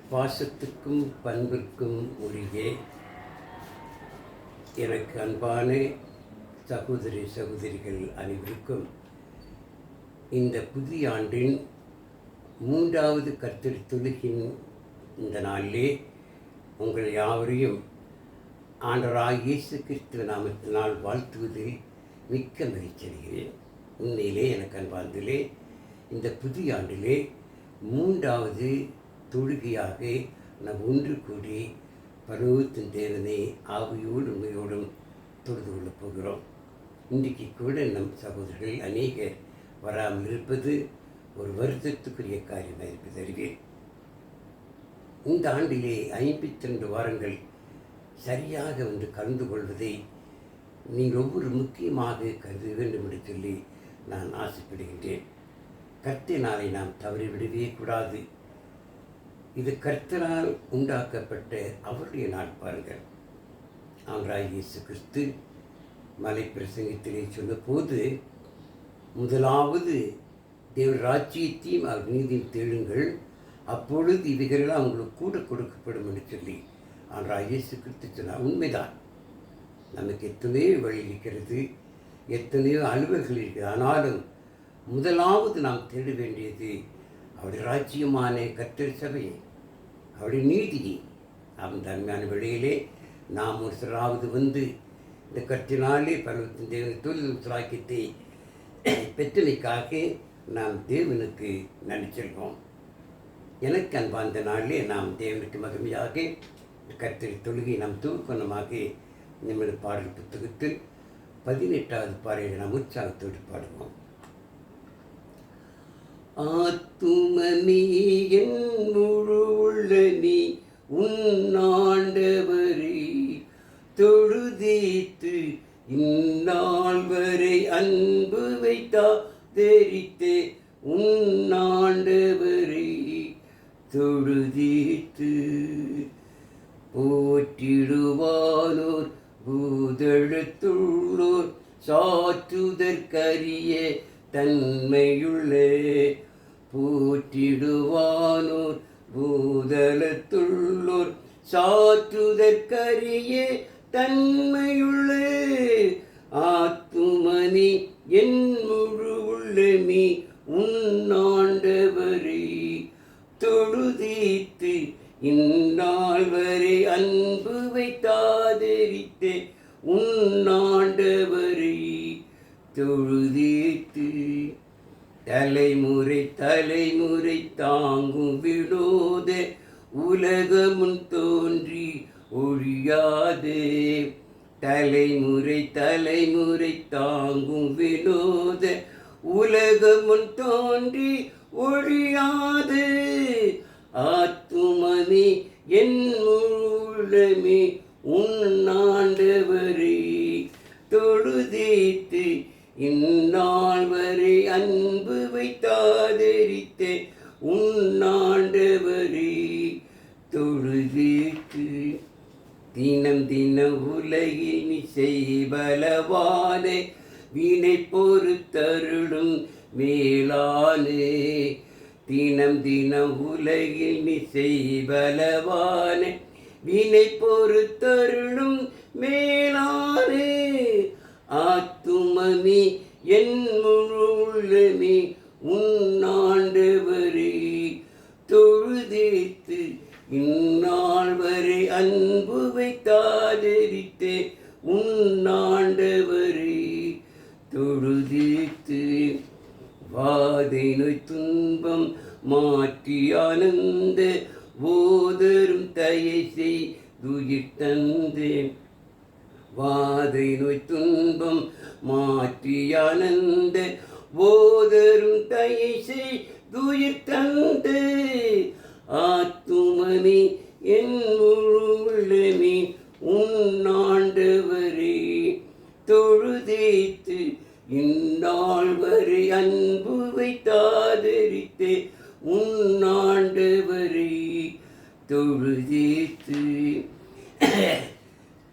பாசத்துக்கும் பண்பிற்கும் உரிய எனக்கு அன்பான சகோதரிகள் அனைவருக்கும் இந்த புதிய ஆண்டின் 3வது கர்த்தர் தொழுகின் இந்த நாளிலே உங்கள் யாவரையும் ஆண்டவராகிய இயேசு கிறிஸ்துவ நாமத்தினால் வாழ்த்துவதில் மிக்க மகிழ்ச்சி அடைகிறேன். உண்மையிலே எனக்கு அன்பார்ந்தே இந்த புதிய ஆண்டிலே 3வது தொழுகையாக நாம் ஒன்று கூடி பரலோகத்தின் தேவனை ஆவியோடு உண்மையோடும் தொழுது கொள்ளப் போகிறோம். இன்றைக்கு கூட நம் சகோதரர்கள் அநேகர் வராமல் இருப்பது ஒரு வருத்தத்துக்குரிய காரியமாக இருப்பது அறிவேன். இந்த ஆண்டிலே 52 வாரங்கள் சரியாக வந்து கலந்து கொள்வதை நீங்கள் ஒவ்வொரு முக்கியமாக கருத வேண்டும் என்று சொல்லி நான் ஆசைப்படுகின்றேன். கர்த்தர் நாளை நாம் தவறிவிடவே கூடாது. இது கர்த்தரால் உண்டாக்கப்பட்ட அவருடைய நாள் பாருங்கள். ஆண்டவராகிய இயேசு கிறிஸ்து மலை பிரசங்கத்திலே சொன்னபோது, முதலாவது தேவ ராஜ்யத்தையும் அவர் நீதியும் தேடுங்கள், அப்பொழுது இவைகளெல்லாம் உங்களுக்கு கூட கொடுக்கப்படும் என்று சொல்லி ஆண்டவராகிய இயேசு கிறிஸ்து சொன்னார். உண்மைதான். நமக்கு எத்தனையோ வழி இருக்கிறது, எத்தனையோ அலுவல்கள் இருக்கிறது. ஆனாலும் முதலாவது நாம் தேட வேண்டியது அவருடைய ராஜ்யமான கர்த்தர் சபையை, அவருடைய நீதியை. அந்த அருமையான வேளையிலே நாம் ஒரு சிலராவது வந்து இந்த கர்த்தரினாலே பரலோகத்தின் தேவனை தொழில் சுலாக்கியத்தை பெற்றமைக்காக நாம் தேவனுக்கு நன்றி சொல்வோம். எனக்கு அன்பார்ந்த நாளிலே நாம் தேவனுக்கு மகிமையாக கர்த்தர் தொழுகை நாம் தூக்கணமாக நம்முடைய பாடல் புத்தகத்தில் 18வது பாடலை நாம் உற்சாகத்தோடு பாடுவோம். ஆத்துமனே என் முழு உள்ள நீ உன்னாண்டவரே தொழுதேத்து இந்நாள் வரை அன்பு வைத்தா தெரித்தே உன்னாண்டவரே தொழுதேத்து போற்றிடுவானோர் பூதழுத்துள்ளோர் சாற்றுதற்கரிய தன்மையுள்ளே போற்றிடுவானோர் பூதலத்துள்ளோர் சாற்றுதற்கரிய தன்மையுள்ளே ஆத்துமனி என் முழு உள்ளமே உன்னாண்டவரே தொழுதீத்து இந்நாள் வரை அன்பு வைத்தாதரித்தே உன்னாண்டவரே தொழுதீத்து தலைமுறை தாங்கும் வினோத உலகமுன் தோன்றி ஒழியாதே. தலைமுறை தாங்கும் வினோத உலகமுன் தோன்றி ஒழியாது. ஆத்துமனே என் முழுமே உன்னாண்டவரே தொழுதேத்து இந்நாள் வரை அன்பு வைத்தாதரித்தே உன்னாண்டவரே தொழுதேத்து. தினம் உலகில் செய்பலவான வினை பொறுத்தருளும் மேலானே. தினம் உலகில் செய்பலவான வினை பொறுத்தருளும் மேலானே. ஆத்துமனே என் முழு உள்ளமே உன்னாண்டவரே தொழுதேத்து இந்நாள் வரை அன்பு வைத்தாதரித்தே உன்னாண்டவரே தொழுதேத்து. வாதை நோய் துன்பம் மாற்றி ஆனந்த போதரும் தயை செய்துயிர் தந்தேன். வாதை நோய் துன்பம் மாற்றி ஆனந்த போதரும் தயை செய்துயிர் தந்தே. ஆத்துமனே என் முழு உள்ளமே உன்னாண்டவரே தொழுதேத்து இந்நாள் வரை அன்பு வைத்தாதரித்தே உன்னாண்டவரே தொழுதேத்து.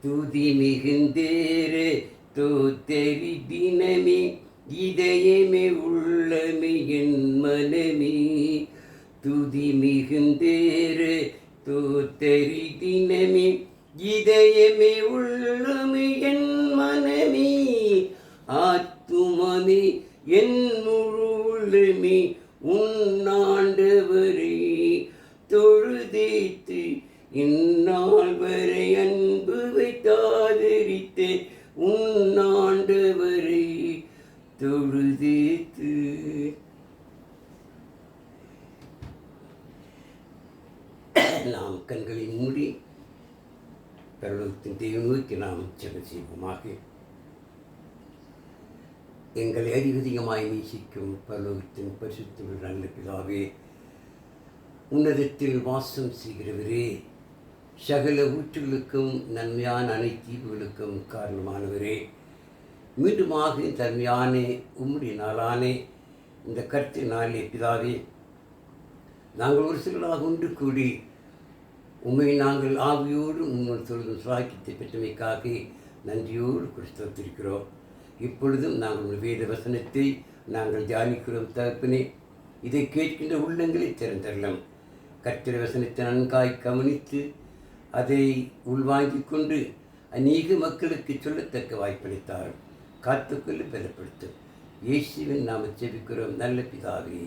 துதி மிகுந்தேறு தோத்தரி தினமே இதயமே உள்ளமே என் மனமே. துதி மிகுந்தேறு தூத்தரி தினமே இதயமே உள்ளமே என் மனமே ஆத்துமமே என் முழு உள்ளமே உன்னாண்டவரே தொழுதேத்து இந்நாள் வரை அன்பு வைத்தாதரித்தே உன்னாண்டவரை தொழுதேத்து. நாம் கண்களை மூடி பரலோகத்தின் தெய்வம் நோக்கி நாம் ஜெபம் செய்வோமாக. எங்களை அதிகமாய் நேசிக்கும் பரலோகத்தின் பரிசுத்த நல்ல பிதாவே, உன்னதத்தில் வாசம் செய்கிறவரே, சகல ஊற்றுகளுக்கும் நன்மையான அனைத்து தீவுகளுக்கும் காரணமானவரே, மீண்டுமாக தன்மையான உம்முடைய நாளானே இந்த கருத்து நாளே பிதாவே, நாங்கள் ஒரு சிலராக ஒன்று கூடி உண்மை நாங்கள் ஆவியோடு உங்கள் சொல்லும் சாக்கியத்தை பெற்றமைக்காக நன்றியோடு குறித்திருக்கிறோம். இப்பொழுதும் நாங்கள் வேத வசனத்தை நாங்கள் தியானிக்கிறோம் தகப்பனே. இதை கேட்கின்ற உள்ளங்களை திறந்தரலாம். கர்த்தர் வசனத்தை நன்காய் கவனித்து அதை உள்வாங்கிக் கொண்டு அநேக மக்களுக்கு சொல்லத்தக்க வாய்ப்பளித்தார். காத்துக்கொள்ள பலப்படுத்தும் இயேசுவின் நாம ஜெபிக்கிறோம் நல்ல பிதாவே,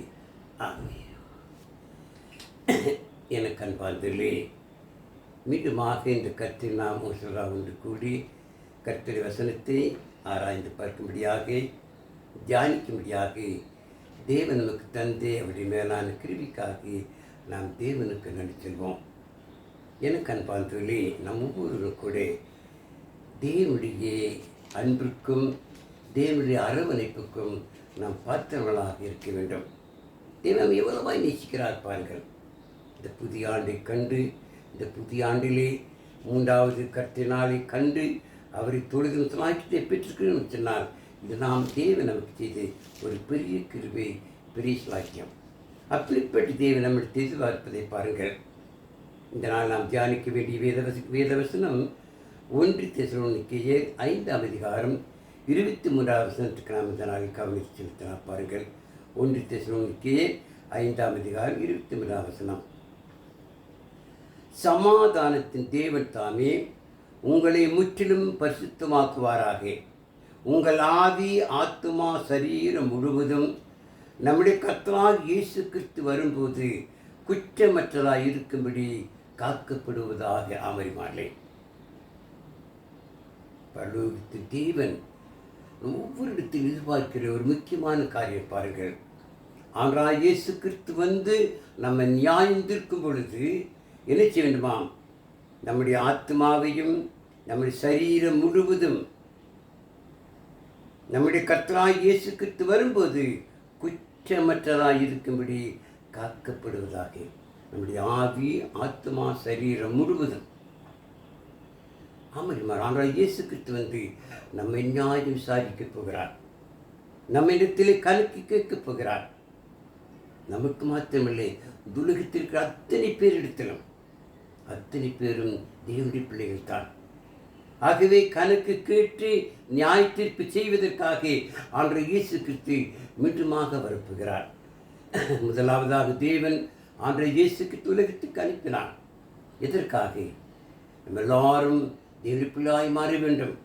ஆமென். எனக்கு அன்பார்ந்தே, மீண்டுமாக இந்த கர்த்தர் நாம் ஒன்று கூடி கர்த்தர் வசனத்தை ஆராய்ந்து பார்க்கும்படியாக தியானிக்கும்படியாக தேவன் நமக்கு தந்தே அவருடைய மேலான கிருவிக்காக நாம் தேவனுக்கு நன்றி செல்வோம். எனக்கு அன்பார்ந்தே, நம் ஒவ்வொருவரும் கூட தேவனுடைய அன்பிற்கும் தேவனுடைய அரவணைப்புக்கும் நாம் பார்த்தவர்களாக இருக்க வேண்டும். தேவன் எவ்வளவாய் நேசிக்கிறார் பாருங்கள். இந்த புதிய ஆண்டை கண்டு, இந்த புதிய ஆண்டிலே 3வது கர்த்தர் நாளை கண்டு அவரை தொழுகிற சாக்கியத்தை பெற்றிருக்கணும்னு சொன்னால், இது நாம் தேவன் நமக்கு செய்த ஒரு பெரிய கிருபை, பெரிய சாக்கியம். அப்படிப்பட்ட தேவன் நம்மளுக்கு எதிர்பார்ப்பதை பாருங்கள். இந்த நாள் நாம் தியானிக்க வேண்டிய வேதவசனம் 1 தெசலோனிக்கேயர் 5ஆம் அதிகாரம் 23ஆம் வசனத்துக்கு நாம் இந்த நாளில் கவனித்து செலுத்தினா பாருங்கள். 1 தெசலோனிக்கேயர் 5ஆம் அதிகாரம் 23ஆம் வசனம். சமாதானத்தின் தேவன் தாமே உங்களை முற்றிலும் பரிசுத்தமாக்குவாராக. உங்கள் ஆவி ஆத்துமா சரீரம் முழுவதும் நம்முடைய கர்த்தராகிய இயேசு கிறிஸ்து வரும்போது குற்றமற்றதாய் இருக்கும்படி காக்கப்படுவதாக அமரிமாளே. பரலோகத்தின் தேவன் ஒவ்வொரு இடத்தில் எதிர்பார்க்கிற ஒரு முக்கியமான காரியம் பாருங்கள். ஆண்டவராகிய இயேசு கிறிஸ்து வந்து நம்ம நியாயம் தீர்க்கும் பொழுது என்ன செய்ய வேண்டுமாம்? நம்முடைய ஆத்மாவையும் நம்முடைய சரீரம் முழுவதும் நம்முடைய கர்த்தராகிய இயேசு கிறிஸ்து வரும்போது குற்றமற்றதாய் இருக்கும்படி காக்கப்படுவதாக. நம்முடைய ஆவி ஆத்மா சரீரம் முழுவதும். ஆமாம், ஆண்டவராகிய இயேசு கிறிஸ்து வந்து நம்மை நியாயம் விசாரிக்கப் போகிறார். நம்ம இடத்திலே கணக்கு கேட்கப் போகிறார். நமக்கு மாத்திரமில்லை, உலகத்தில் இருக்கிற அத்தனை பேர் இடத்திலும் அத்தனை பேரும் தேவனுடைய பிள்ளைகள் தான். ஆகவே கணக்கு கேட்டு நியாய தீர்ப்பு செய்வதற்காக ஆண்டவர் இயேசு கிறிஸ்து மீண்டுமாக வரப்புகிறார். முதலாவதாக தேவன் ஆண்டவர் இயேசு கிறிஸ்து உலகத்துக்கு அனுப்பினார். எதற்காக? நம்ம எல்லாரும் தேவனுடைய பிள்ளையாய் மாற வேண்டும்,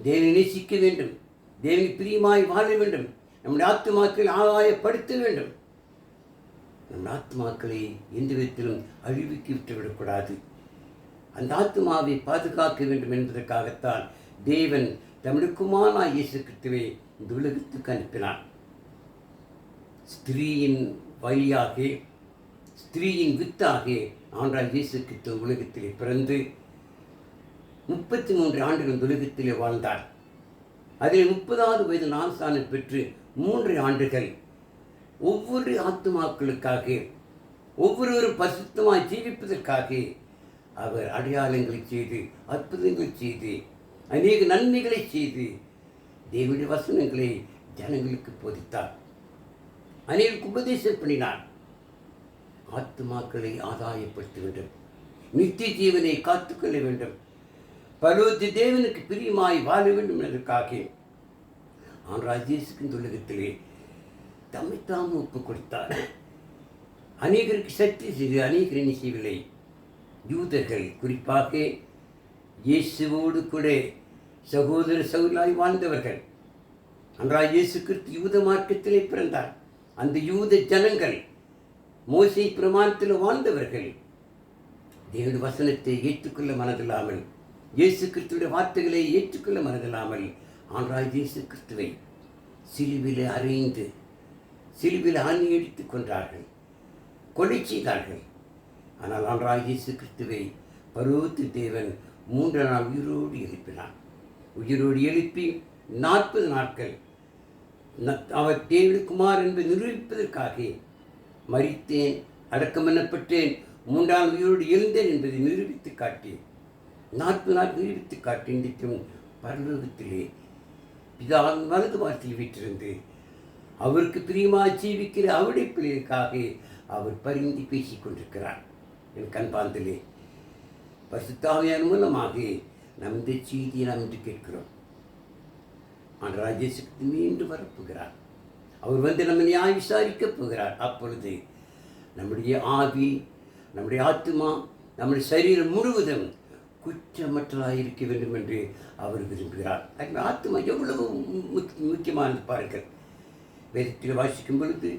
தேவனை நேசிக்க வேண்டும், தேவனை பிரியமாய் வாழ வேண்டும், நம்முடைய ஆத்துமாக்களை ஆதாயப்படுத்த வேண்டும். நம் ஆத்மாக்களை எந்த விதத்திலும் அழிவுக்கு விட்டுவிடக்கூடாது. அந்த ஆத்மாவை பாதுகாக்க வேண்டும் என்பதற்காகத்தான் தேவன் தம்முடைய குமாரனாகிய இயேசு கிறிஸ்துவை இந்த உலகத்துக்கு அனுப்பினார். ஸ்திரீயின் வழியாக, ஸ்திரீயின் வித்தாக ஆண்டவராகிய இயேசு கிறிஸ்து உலகத்திலே பிறந்து 33 ஆண்டுகள் இந்த உலகத்திலே வாழ்ந்தார். அதில் 30வது வயது ஞானஸ்நானம் பெற்று 3 ஆண்டுகள் ஒவ்வொரு ஆத்துமாக்களுக்காக, ஒவ்வொருவரும் பரிசுத்தமாய் ஜீவிப்பதற்காக அவர் அடையாளங்களை செய்து, அற்புதங்களை செய்து, அநேக நன்மைகளை செய்து தேவனுடைய வசனங்களை ஜனங்களுக்கு போதித்தார். அநேக உபதேசம் பண்ணினார். ஆத்துமாக்களை ஆதாயப்படுத்த வேண்டும், நித்திய ஜீவனை காத்துக்கொள்ள வேண்டும், பரலோக தேவனுக்கு பிரியமாய் வாழ வேண்டும் என்பதற்காக ஆண்டவராகிய இயேசு உலகத்திலே தம்மைத்தாம் ஒப்புக் கொடுத்தார். அநேகருக்கு சக்தி செய்து அநேகர் என்ன செய்யவில்லை, யூதர்கள் குறிப்பாக இயேசுவோடு கூட சகோதர சகோதராய் வாழ்ந்தவர்கள். அன்றாய் இயேசு கிறிஸ்து யூத மார்க்கத்திலே பிறந்தார். அந்த யூத ஜனங்கள் மோசே பிரமாணத்தில் வாழ்ந்தவர்கள். தேவனுடைய வசனத்தை ஏற்றுக்கொள்ள மனதில்லாமல், இயேசு கிறிஸ்துடைய வார்த்தைகளை ஏற்றுக்கொள்ள மனதில்லாமல் ஆண்டவராகிய இயேசு கிறிஸ்துவை சிலுவையில் அறைந்து சிலுவையில் ஆணி அடித்துக் கொண்டார்கள், கொலை செய்தார்கள். ஆனால் ஆண்டவராகிய இயேசு கிறிஸ்துவை பரலோகத்து தேவன் 3 நாள் உயிரோடு எழுப்பினார். உயிரோடு எழுப்பி 40 நாட்கள் அவர் தேவனுடைய குமார் என்பதை நிரூபிப்பதற்காக மரித்தேன், அடக்கம் பண்ணப்பட்டேன், 3ஆம் உயிரோடு எழுந்தேன் என்பதை நிரூபித்து காட்டி 40 நாள் நிரூபித்து காட்டி இன்றைக்கும் பரலோகத்திலே பிதா வலது வார்த்தையில் வீற்றிருந்து அவருக்கு பிரியமாக ஜீவிக்கிற அவருடைய பிள்ளைகளுக்காக அவர் பரிந்து பேசிக் கொண்டிருக்கிறார். என் கண்பாந்திலே பரிசுத்த ஆவியார் மூலமாக நம் இந்த செய்தியை நாம் இன்று கேட்கிறோம். ஆண்டவராகிய இயேசு கிறிஸ்து மீண்டும் வரப்போகிறார். அவர் வந்து நம்மை நியாயம் விசாரிக்கப் போகிறார். அப்பொழுது நம்முடைய ஆவி, நம்முடைய ஆத்மா, நம்முடைய சரீரம் முழுவதும் குற்றமற்றதாக இருக்க வேண்டும் என்று அவர் விரும்புகிறார். அந்த ஆத்மா எவ்வளவு முக்கியமானது பாருங்கள். வேதத்தில் வாசிக்கும் பொழுது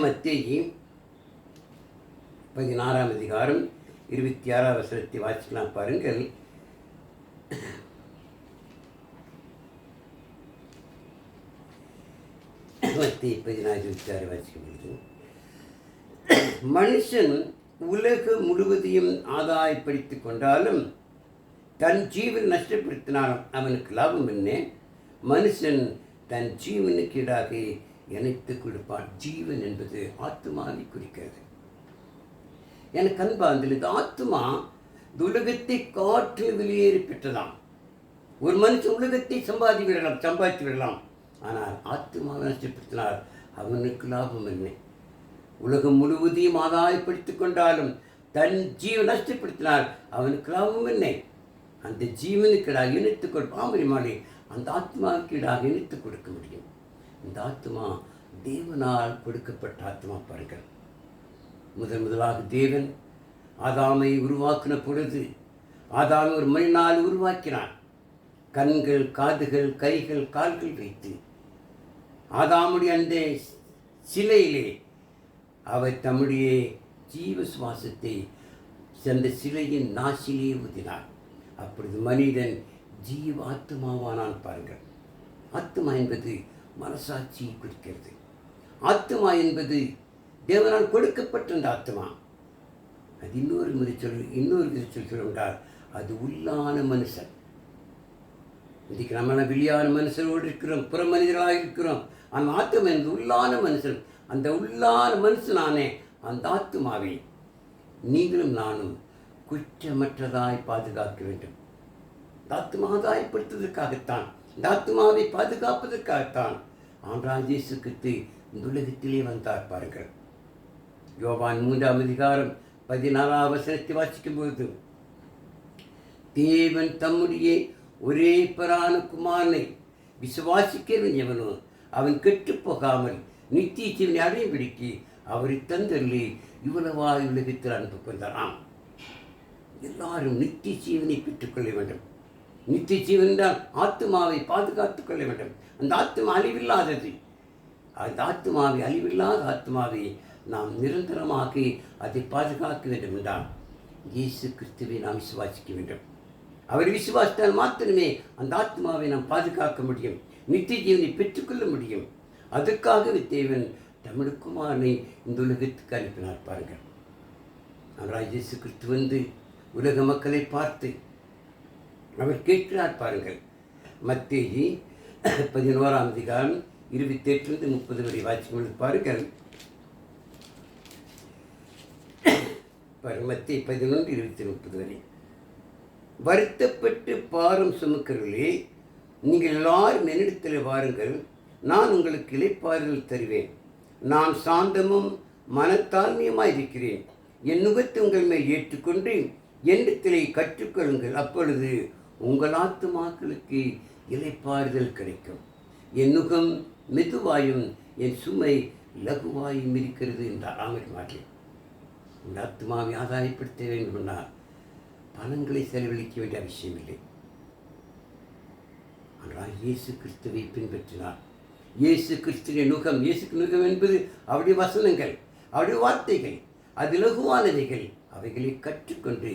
மத்தேயு 16ஆம் அதிகாரம் 26ஆம் வசனத்தை வாசிக்கலாம் பாருங்கள். மத்தேயு 16:26 வாசிக்கும் பொழுது, மனுஷன் உலகம் முழுவதையும் ஆதாயப்படுத்திக் கொண்டாலும் தன் ஜீவன் நஷ்டப்படுத்தினாலும் அவனுக்கு லாபம் என்ன? மனுஷன் தன் ஜீவனுக்கு ஈடாக இணைத்து கொடுப்பான். ஜீவன் என்பது ஆத்மாவை குறிக்கிறது. எனக்கு அன்பார்ந்தது, இந்த ஆத்மா இந்த உலகத்தை காற்று வெளியேறி பெற்றதாம். ஒரு மனுஷன் உலகத்தை சம்பாதித்து விடலாம், ஆனால் ஆத்மாவை நஷ்டப்படுத்தினார் அவனுக்கு லாபம் என்ன? உலகம் முழுவதையும் ஆதாயப்படுத்திக் கொண்டாலும் தன் ஜீவன் நஷ்டப்படுத்தினால் அவனுக்கு லாபம் என்ன? அந்த ஜீவனுக்கு ஈடாக இணைத்துக் கொடுப்பாமரிமானே அந்த ஆத்மாவுக்கு ஈடாக இணைத்துக் கொடுக்க முடியும். இந்த ஆத்மா தேவனால் கொடுக்கப்பட்ட ஆத்மா பாருங்கள். முதலாக தேவன் ஆதாமை உருவாக்கின பொழுது ஆதாமை ஒரு மண்ணால் உருவாக்கினார். கண்கள், காதுகள், கைகள், கால்கள் வைத்து ஆதாமுடைய அந்த சிலையிலே அவர் தம்முடைய ஜீவ சுவாசத்தை அந்த சிலையின் நாசிலே ஊதினார். அப்பொழுது மனிதன் ஜீவ ஆத்மாவானான் பாருங்கள். ஆத்மா என்பது மனசாட்சியை குறிக்கிறது. ஆத்மா என்பது தேவனால் கொடுக்கப்பட்ட அந்த ஆத்மா. அது இன்னொரு வித சொல்கிறார், அது உள்ளான மனுஷன். இன்றைக்கு நம்மளாம் வெளியான மனுஷனோடு இருக்கிறோம், புற மனிதர்களாக இருக்கிறோம். அந்த ஆத்மா என்பது உள்ளான மனுஷன். அந்த உள்ளான மனுஷனானே அந்த ஆத்மாவை நீங்களும் நானும் குற்றமற்றதாய் பாதுகாக்க வேண்டும். இந்த ஆத்மா ஆதாயப்படுத்துவதற்காகத்தான், இந்த ஆத்மாவை பாதுகாப்பதற்காகத்தான் ஆண்டவராகிய இயேசு கிறிஸ்து இந்த உலகத்திலே வந்தார் பாருங்கள். யோவான் 3ஆம் அதிகாரம் 14ஆம் வசனத்தை வாசிக்கும் பொழுது, தேவன் தம்முடைய ஒரே பேரான குமாரனை விசுவாசிக்கிறவன் எவனோ அவன் கெட்டு போகாமல் நித்திய ஜீவனை அடையும்படிக்கு அவரை தந்தருளி இவ்வளவாய் உலகத்தில் அனுப்ப கொண்டாராம். எல்லாரும் நித்திய ஜீவனை பெற்றுக்கொள்ள வேண்டும். நித்திய ஜீவன் என்றால் ஆத்மாவை பாதுகாத்துக் கொள்ள வேண்டும். அந்த ஆத்மா அழிவில்லாதது. அந்த ஆத்மாவை, அழிவில்லாத ஆத்மாவை நாம் நிரந்தரமாக அதை பாதுகாக்க வேண்டும் என்றால் இயேசு கிறிஸ்துவை நாம் விசுவாசிக்க வேண்டும். அவர் விசுவாசித்தால் மாத்திரமே அந்த ஆத்மாவை நாம் பாதுகாக்க முடியும், நித்திய ஜீவனை பெற்றுக்கொள்ள முடியும். அதற்காகவே தேவன் தம்முடைய குமாரனை இந்த உலகத்துக்கு அனுப்பினார் பாருங்கள். ஆனால் இயேசு கிறிஸ்து வந்து உலக மக்களை பார்த்து அவர் கேட்கிறார் பாருங்கள். மத்தேயு 11ஆம் அதிகாரம் 28-30 வரை வாசிக்கும் பாருங்கள். மத்தேயு 11:20-30 வரை. வருத்தப்பட்டு பாரம் சுமக்கிறவர்களே, நீங்கள் எல்லாரும் என்னிடத்தில் வாருங்கள், நான் உங்களுக்கு இளைப்பாறுதல் தருவேன். நான் சாந்தமும் மனத்தாழ்மையுமாய் இருக்கிறேன். என் நுகத்தை உங்கள் மேல் ஏற்றுக்கொண்டு என்னிடத்திலே கற்றுக்கொள்ளுங்கள், அப்பொழுது உங்கள் ஆத்துமாக்களுக்கு இளைப்பாறுதல் கிடைக்கும். என் நுகம் மெதுவாயும் என் சுமை லகுவாயும் இருக்கிறது என்றார். ஆமென். இந்த ஆத்மாவை ஆதாயப்படுத்த வேண்டும் என்றால் பணங்களை செலவழிக்க வேண்டிய அவசியமில்லை. ஆனால் இயேசு கிறிஸ்துவை பின்பற்றினார். இயேசு கிறிஸ்துவின் நுகம், இயேசுக்கு நுகம் என்பது அவருடைய வசனங்கள், அவருடைய வார்த்தைகள், அது லகுவானவைகள். அவைகளை கற்றுக்கொண்டு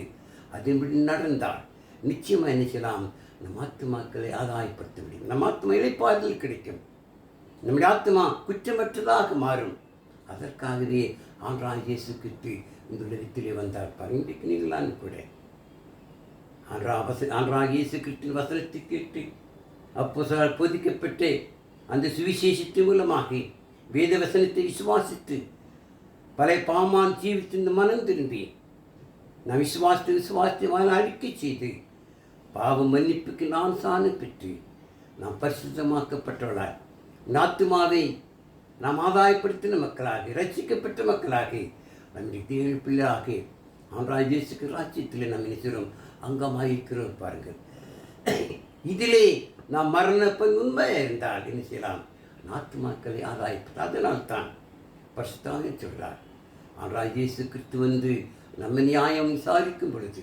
அதன்படி நடந்தால் நிச்சயமாக என்ன செய்யலாம்? நம் ஆத்துமாக்களை ஆதாயப்படுத்த முடியும். நம் ஆத்மா இளைப்பாறுதல் கிடைக்கும். நம்முடைய ஆத்மா குற்றமற்றதாக மாறும். அதற்காகவே ஆண்டவராகிய இயேசு கிறிஸ்து இந்த உலகத்திலே வந்தார். இன்றைக்கு நீங்களான்னு கூட ஆண்டவராகிய இயேசு கிறிஸ்துவின் வசனத்தை கேட்டு அப்போஸ்தலரால் போதிக்கப்பட்டு அந்த சுவிசேஷத்தின் மூலமாக வேத வசனத்தை விசுவாசித்து பழைய பாமான் ஜீவித்து மனம் திரும்பி நான் விசுவாசத்தை அறிக்கை செய்து பாவ மன்னிப்புக்கு நான் சாணம் பெற்று நாம் பரிசுத்தமாக்கப்பட்டவர்களாய் ஆத்துமாவை நாம் ஆதாயப்படுத்தின மக்களாக, ரட்சிக்கப்பட்ட மக்களாக, நம்முடைய தேவ பிள்ளையாக ஆண்டவராகிய இயேசு ராஜ்யத்தில் நாம் நினைக்கிறோம், அங்கமாக இருக்கிறோம். பாருங்கள், இதிலே நாம் மரணப்பை உண்மையாக இருந்தால் என்ன செய்யலாம்? ஆத்துமாக்களை ஆதாயப்பட்டு அதனால்தான் பரிசுத்தமாக சொல்கிறார். ஆண்டவராகிய இயேசு கிறிஸ்து வந்து நம்ம நியாயம் விசாரிக்கும் பொழுது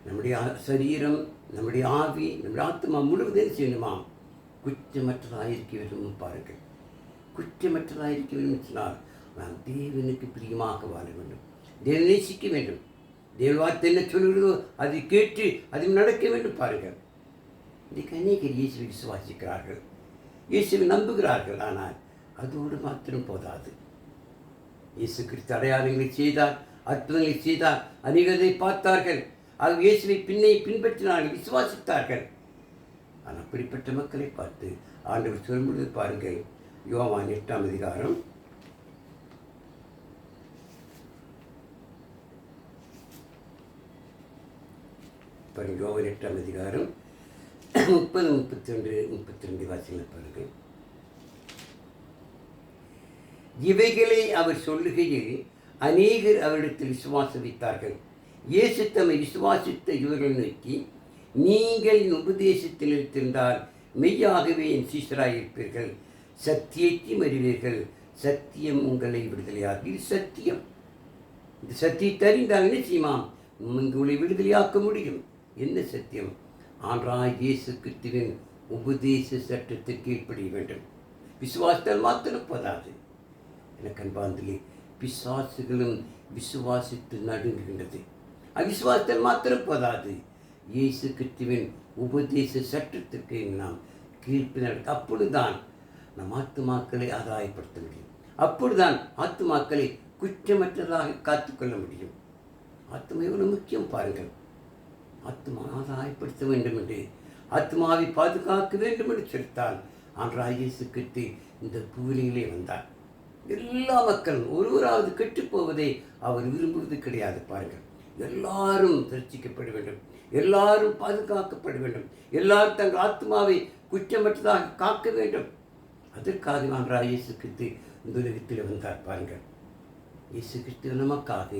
நம்முடைய சரீரம், நம்முடைய ஆவி, நம்முடைய ஆத்மா முழுவதும் செய்யணுமாம் குற்றமற்றதாக இருக்க வேண்டும். பாருங்கள், குற்றமற்றதாக இருக்க வேண்டும் சொன்னால் நாம் தேவனுக்கு பிரியமாக வாழ வேண்டும், தேவனை நேசிக்க வேண்டும், தேவ வார்த்தை என்ன சொல்கிறதோ அதை கேட்டு அதில் நடக்க வேண்டும். பாருங்கள், இன்றைக்கு அநேகர் இயேசுவை விசுவாசிக்கிறார்கள், இயேசுவை நம்புகிறார்கள். ஆனால் அதோடு மாத்திரம் போதாது. இயேசு கிறிஸ்து அடையாளங்களை செய்தார், அற்புதங்களை செய்தார், அநேகரை பார்த்தார்கள், அது இயேசுவை பின்பற்றினார்கள், விசுவாசித்தார்கள். ஆனால் அப்படிப்பட்ட மக்களை பார்த்து ஆண்டவர் சொல்லும்பொழுது பாருங்கள், யோவான் 8ஆம் அதிகாரம் 30, 32, 32 வாசிகள் பாருங்கள். இவைகளை அவர் சொல்லுகையில் அநேகர் அவரிடத்தில் விசுவாசம் வைத்தார்கள். இயேசு தம்மை விசுவாசித்த இவர்களை நோக்கி, நீங்கள் என் உபதேசத்தில் இருந்திருந்தால் மெய்யாகவே என் சீஷராயிருப்பீர்கள், சத்தியத்தையும் அறிவீர்கள், சத்தியம் உங்களை விடுதலையாகி. இது சத்தியம். இந்த சத்தியத்தை அறிந்தால் என்ன செய்யுமாம்? உங்களை விடுதலையாக்க முடியும். என்ன சத்தியம்? ஆண்டவராகிய இயேசு கிறிஸ்துவின் உபதேச சட்டத்துக்கு கீழ்ப்படிய வேண்டும். விசுவாசத்தால் மாத்திரம் போதாது. எனக்கு அன்பார்ந்தே, பிசாசுகளும் விசுவாசித்து நடுங்குகின்றது. அவிசுவாசத்தால் மாத்திரம் போதாது. இயேசு கிறிஸ்துவின் உபதேச சட்டத்திற்கு நாம் கீழ்ப்படிய, அப்பொழுதுதான் நம் ஆத்துமாக்களை ஆதாயப்படுத்த முடியும். அப்பொழுதுதான் ஆத்துமாக்களை குற்றமற்றதாக காத்துக்கொள்ள முடியும். ஆத்மா எவ்வளவு முக்கியம் பாருங்கள். ஆத்மா ஆதாயப்படுத்த வேண்டும் என்று, ஆத்மாவை பாதுகாக்க வேண்டும் என்று சொல்லித்தான் ஆண்டவராகிய இயேசு கிறிஸ்து இந்த பூமியிலே வந்தார். எல்லா மக்களும் ஒருவராவது கெட்டுப்போவதை அவர் விரும்புவது கிடையாது. பாருங்கள், எல்லாரும் ரட்சிக்கப்பட வேண்டும், எல்லாரும் பாதுகாக்கப்பட வேண்டும், எல்லாரும் தங்கள் ஆத்மாவை குற்றமற்றதாக காக்க வேண்டும். அதற்காக ஆண்டவராகிய இயேசு கிறிஸ்து இந்த உலகத்தில் வந்தார். பாருங்கள், இயேசு கிறிஸ்து நமக்காக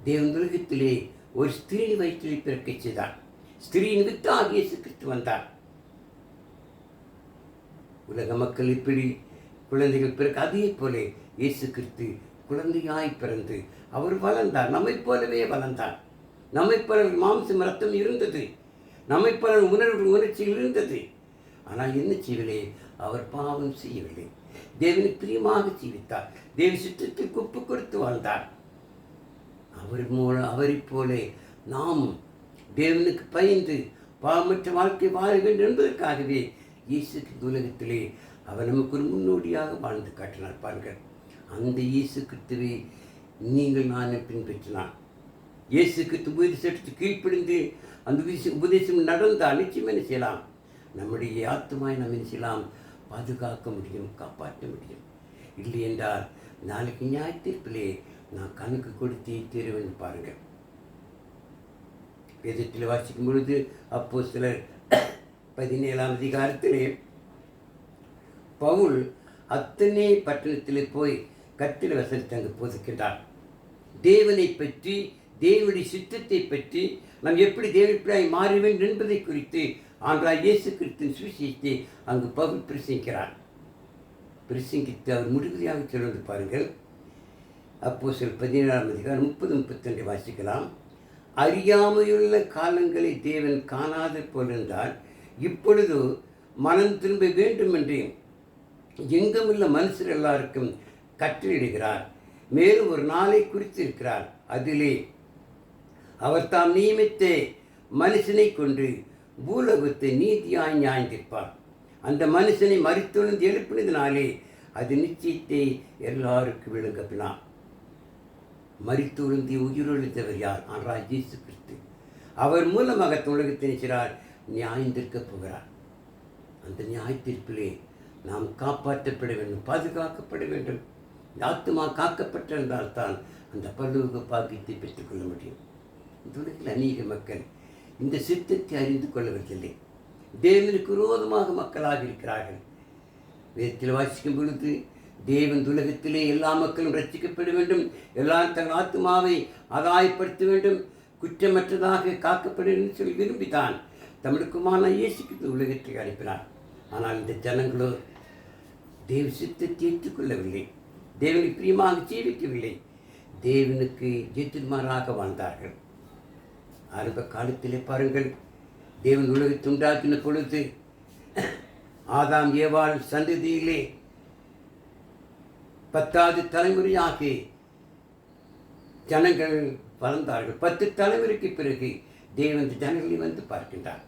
தேவன் உலகத்திலே ஒரு ஸ்திரீ வயிற்றில் பிறக்க செய்தார். ஸ்திரீயின் வித்தாக இயேசு கிறிஸ்து வந்தார். உலக மக்கள் இப்படி குழந்தைகள் பிறக்க, அதே போல இயேசு கிறிஸ்து குழந்தையாய் பிறந்து அவர் வளர்ந்தார். நம்மை போலவே வளர்ந்தார். நம்மை போல மாம்சம் ரத்தம் இருந்தது, நம்மை போல உணர்ச்சிகள் இருந்தது. ஆனால் என்ன செய்யவில்லை? அவர் பாவம் செய்யவில்லை, தேவனுக்கு பிரியமாக ஜீவித்தார், தேவ சித்தத்திற்கு ஒப்பு கொடுத்து வாழ்ந்தார். அவரை போல நாம் தேவனுக்கு பயந்து பாவமற்ற வாழ்க்கை வாழ வேண்டும் என்பதற்காகவே இயேசு உலகத்திலே அவர் நமக்கு ஒரு முன்னோடியாக வாழ்ந்து காட்டினார். பாருங்கள், அந்த இயேசு கிறிஸ்துவை நீங்கள் நானும் பின்பற்றினான். இயேசு கிறிஸ்து உபதேசத்துக்கு கீழ்ப்படிந்து அந்த உபதேசம் நடந்தால் நிச்சயம் என்ன செய்யலாம்? நம்முடைய ஆத்துமாய் நாம் என்ன செய்யலாம்? பாதுகாக்க முடியும், காப்பாற்ற முடியும். இல்லை என்றால் நாளைக்கு நியாயத்தீர்ப்பிலே நான் கணக்கு கொடுத்தே தீருவேன். பாருங்கள், வேதத்தில் வாசிக்கும் பொழுது அப்போஸ்தலர் 17ஆம் அதிகாரத்திலே பவுல் அத்தனை பட்டணத்திலே போய் கர்த்தருடைய வசனத்தை அங்கு போதிக்கின்றார். தேவனை பற்றி, தேவனுடைய சித்தத்தை பற்றி, நாம் எப்படி தேவனுடைய மாற வேண்டும் என்பதை குறித்து ஆண்டவராகிய இயேசு கிறிஸ்துவின் சுவிசேஷத்தை அங்கு பவுல் பிரசங்கிக்கிறார். பிரசங்கித்து அவர் முடிவுரையாக சொல்வது பாருங்கள். அப்போஸ்தலர் 17ஆம் அதிகாரம் 30, 32 வாசிக்கலாம். அறியாமையுள்ள காலங்களை தேவன் காணாது போலிருந்தால் இப்பொழுது மனம் திரும்ப வேண்டும் என்று எங்குமுள்ள மனுஷர் எல்லாருக்கும் கட்டளையிடுகிறார். மேலும் ஒரு நாளை குறித்திருக்கிறார். அதிலே அவர் தாம் நியமித்த மனுஷனை கொண்டு பூலோகத்தை நீதியாய் நியாயந்திருப்பார். அந்த மனுஷனை மரித்தொழுந்து எழுப்பினதினாலே அது நிச்சயத்தை எல்லாருக்கும் விளங்கப்பினார். மரித்தொழுந்தி உயிரொழித்தவர் யார்? ஆனால் இயேசு கிறிஸ்து. அவர் மூலமாக உலகத்தை நினைக்கிறார் நியாயந்திருக்கப் போகிறார். அந்த நியாயத்தீர்ப்பிலே நாம் காப்பாற்றப்பட வேண்டும், பாதுகாக்கப்பட வேண்டும். ஆத்துமா காக்கப்பட்டிருந்தால்தான் அந்த பரலோக பாக்கியத்தை பெற்றுக்கொள்ள முடியும். இந்த உலகில் அநேக மக்கள் இந்த சித்தத்தை அறிந்து கொள்ளவில்லை. தேவனுக்கு விரோதமாக மக்களாக இருக்கிறார்கள். வேதத்தில் வாசிக்கும் பொழுது தேவன் உலகத்திலே எல்லா மக்களும் ரட்சிக்கப்பட வேண்டும், எல்லாரும் தங்கள் ஆத்மாவை ஆதாயப்படுத்த வேண்டும், குற்றமற்றதாக காக்கப்பட வேண்டும் சொல்லி விரும்பித்தான் தமிழுக்குமான இயேசுக்கு உலகத்தை அனுப்பினார். ஆனால் இந்த ஜனங்களோ தேவ சித்தத்தை ஏற்றுக்கொள்ளவில்லை, தேவனை பிரியமாக ஜீவிக்கவில்லை, தேவனுக்கு எதிர்மாறாக வாழ்ந்தார்கள். ஆரம்ப காலத்திலே பாருங்கள், தேவன் உலகத்தை உண்டாக்கின பொழுது ஆதாம் ஏவாள் சந்ததியிலே 10வது தலைமுறையாக ஜனங்கள் வளர்ந்தார்கள். 10 தலைமுறைக்கு பிறகு தேவன் ஜனங்களை வந்து பார்க்கின்றார்.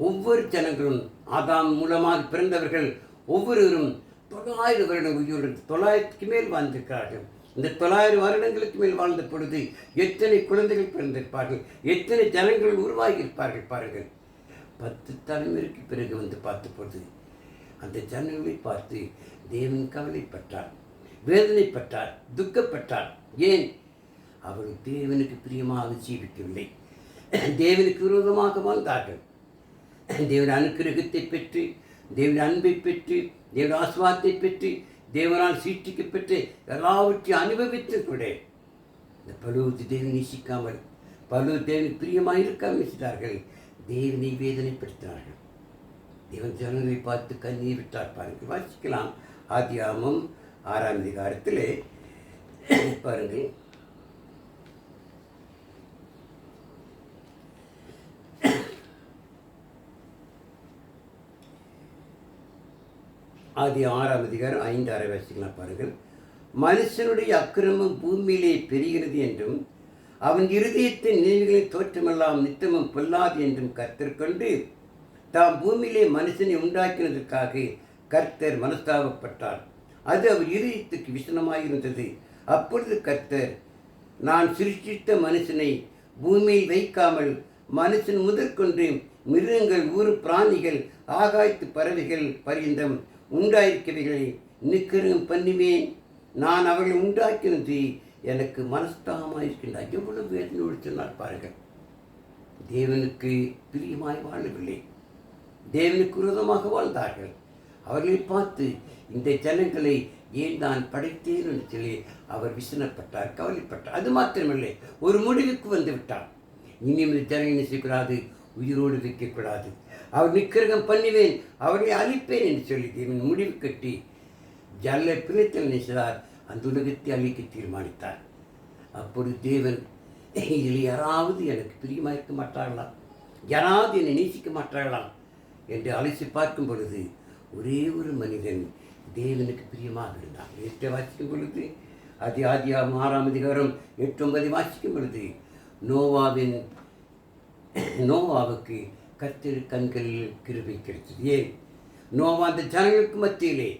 ஒவ்வொரு ஜனங்களும் ஆதாம் மூலமாக பிறந்தவர்கள் ஒவ்வொருவரும் 900 வருடம் உயிரோடு 900க்கு மேல் வாழ்ந்திருக்கிறார்கள். இந்த 900 வருடங்களுக்கு மேல் வாழ்ந்த பொழுது எத்தனை குழந்தைகள் பிறந்திருப்பார்கள், எத்தனை ஜனங்கள் உருவாகி இருப்பார்கள் பாருங்கள். 10 தலைமுறைக்கு பிறகு வந்து பார்த்த பொழுது அந்த ஜனங்களை பார்த்து தேவன் கவலைப்பட்டார், வேதனைப்பட்டார், துக்கப்பட்டார். ஏன்? அவர்கள் தேவனுக்கு பிரியமாக ஜீவிக்கவில்லை, தேவனுக்கு விரோதமாக வாழ்ந்தார்கள். தேவன் அனுக்கிரகத்தை பெற்று, தேவன் அன்பை பெற்று, தேவன் ஆசீர்வாதத்தை பெற்று, தேவனால் சீட்டிக்கப்பட்டு எல்லாவற்றையும் அனுபவித்து கூட இந்த பழுவது தேவன் நேசிக்காமல், பழுவு தேவனுக்கு பிரியமாக இருக்காமல் செய்தார்கள். தேவனை வேதனைப்படுத்தினார்கள். தேவன் ஜனங்களை பார்த்து கண்ணீர் விட்டார் பாருங்கள். வாசிக்கலாம். ஆதியாகமம் 6ஆம் அதிகாரத்திலே பாருங்கள். ஆதி 6ஆம் அதிகாரம் 5, 6 வாசிக்கலாம் பாருங்கள். மனுஷனுடைய அக்கிரமம் பூமியிலே பெருகிறது என்றும் அவன் இருதயத்தின் நினைவுகளின் தோற்றமெல்லாம் நித்தமும் பொல்லாது என்றும் கர்த்தர் கொண்டு தாம் பூமியிலே மனுஷனை உண்டாக்கினதற்காக கர்த்தர் மனஸ்தாபப்பட்டார். அது அவர் இருதயத்துக்கு விசனமாயிருந்தது. அப்பொழுது கர்த்தர், நான் சிருஷ்டித்த மனுஷனை பூமியில் வைக்காமல் மனுஷன் முதற்கொண்டு மிருகங்கள், ஊர் பிராணிகள், ஆகாயத்து பறவைகள் பரியந்தம் உண்டாயிருக்கிறவைகளை நிக்கிரகம் பண்ணுவேன். நான் அவர்களை உண்டாக்கினது எனக்கு மனஸ்தாபமாக இருக்கின்றார். எவ்வளவு வேதனை சொன்னார் பாருங்கள். தேவனுக்கு பிரியமாய் வாழவில்லை, தேவனுக்கு விரோதமாக வாழ்ந்தார்கள். அவர்களை பார்த்து இந்த ஜனங்களை ஏன் நான் படைத்தேன் என்று சொல்லி அவர் விசனப்பட்டார், கவலைப்பட்டார். அது மாத்திரமில்லை, ஒரு முடிவுக்கு வந்து விட்டார். இனியும் இந்த ஜனங்களை செய்யக்கூடாது, உயிரோடு வைக்கக்கூடாது, அவர் நிக்கிரகம் பண்ணுவேன், அவர்களை அழிப்பேன் என்று சொல்லி தேவன் முடிவு கட்டி ஜல்ல பிரித்தல் நினைச்சார், அந்த உலகத்தை அழிக்க தீர்மானித்தார். அப்பொழுது தேவன், இதில் யாராவது எனக்கு பிரியமாக இருக்க மாட்டார்களா, யாராவது என்னை நேசிக்க மாட்டார்களா என்று அழைச்சி பார்க்கும் பொழுது ஒரே ஒரு மனிதன் தேவனுக்கு பிரியமாக இருந்தான். 8 வாசிக்கும் பொழுது, ஆதியாகமம் 6ஆம் அதிகாரம் 8, 9 வாசிக்கும் பொழுது, நோவாவுக்கு கர்த்தர் கண்களில் கிருபை கிடைத்தது. ஏன்? நோவா அந்த ஜனங்களுக்கு மத்தியிலே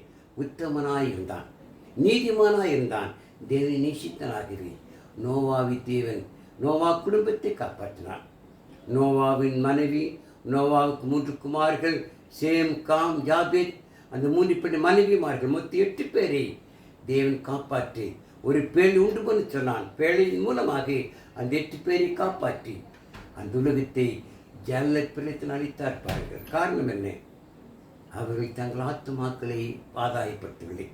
உத்தமனாயிருந்தான், நீதிமானாயிருந்தான், தேவனை நேசித்தனாகவே நோவாவி தேவன் நோவா குடும்பத்தை காப்பாற்றினான். நோவாவின் மனைவி, நோவாவுக்கு 3 குமார்கள், சேம், காம், யாபேத், அந்த 3 பெண் மனைவிமார்கள், மொத்தம் 8 பேரை தேவன் காப்பாற்றி ஒரு பேழை உண்டு பண்ண சொன்னான். பேழையின் மூலமாக அந்த 8 பேரை காப்பாற்றி அந்த உலகத்தை ஜல்ல பிழைத்து அளித்தார் பாருங்கள். காரணம் என்ன? அவர்கள் தங்கள் ஆத்துமாக்களை ஆதாயப்படுத்தவில்லை,